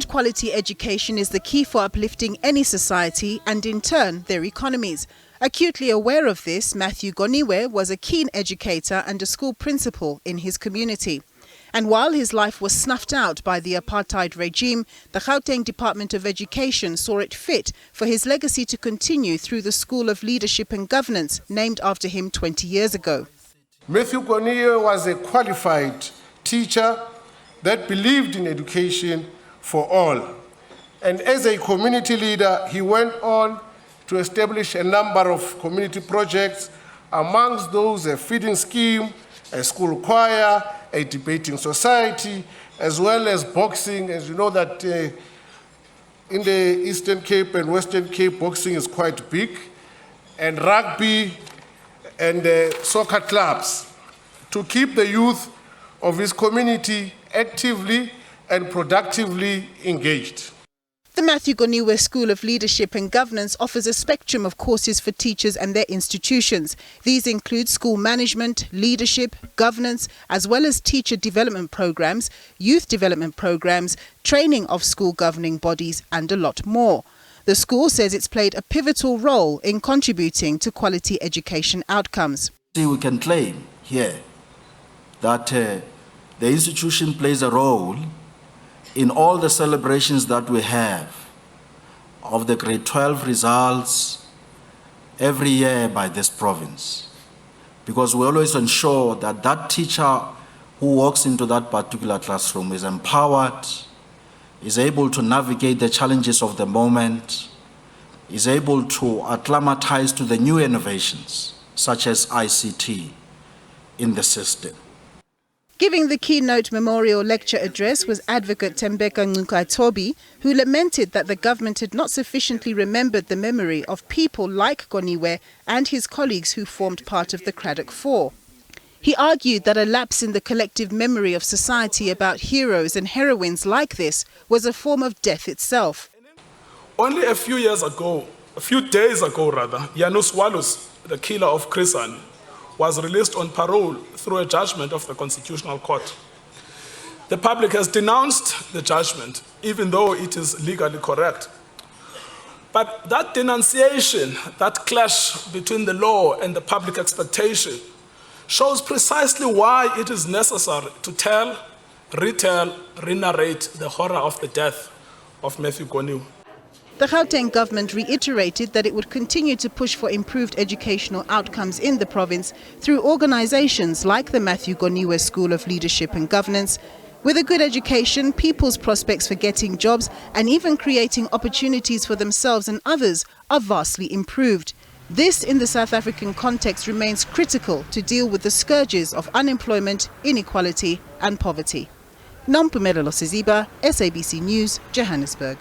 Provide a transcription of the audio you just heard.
Good quality education is the key for uplifting any society and in turn their economies. Acutely aware of this, Goniwe was a keen educator and a school principal in his community. And while his life was snuffed out by the Apartheid regime, the Gauteng Department of Education saw it fit for his legacy to continue through the School of Leadership and Governance, named after him 20 years ago. Goniwe was a qualified teacher that believed in education for all. And as a community leader, he went on to establish a number of community projects, amongst those a feeding scheme, a school choir, a debating society, as well as boxing. As you know that in the Eastern Cape and Western Cape, boxing is quite big, and rugby and soccer clubs, to keep the youth of his community actively and productively engaged. The Goniwe School of Leadership and Governance offers a spectrum of courses for teachers and their institutions. These include school management, leadership, governance, as well as teacher development programs, youth development programs, training of school governing bodies, and a lot more. The school says it's played a pivotal role in contributing to quality education outcomes. We can claim here that the institution plays a role in all the celebrations that we have of the grade 12 results every year by this province, because we always ensure that that teacher who walks into that particular classroom is empowered, is able to navigate the challenges of the moment, is able to acclimatize to the new innovations such as ICT in the system. Giving the keynote memorial lecture address was Advocate Tembeka Mkhonto, who lamented that the government had not sufficiently remembered the memory of people like Goniwe and his colleagues who formed part of the Cradock Four. He argued that a lapse in the collective memory of society about heroes and heroines like this was a form of death itself. Only a few days ago, Janus Wallus, the killer of Chrisan, was released on parole through a judgment of the Constitutional Court. The public has denounced the judgment, even though it is legally correct. But that denunciation, that clash between the law and the public expectation, shows precisely why it is necessary to tell, retell, re-narrate the horror of the death of Goniwe. The Gauteng government reiterated that it would continue to push for improved educational outcomes in the province through organizations like the Goniwe School of Leadership and Governance. With a good education, people's prospects for getting jobs and even creating opportunities for themselves and others are vastly improved. This, in the South African context, remains critical to deal with the scourges of unemployment, inequality and poverty. Nompumelelo Siziba, SABC News, Johannesburg.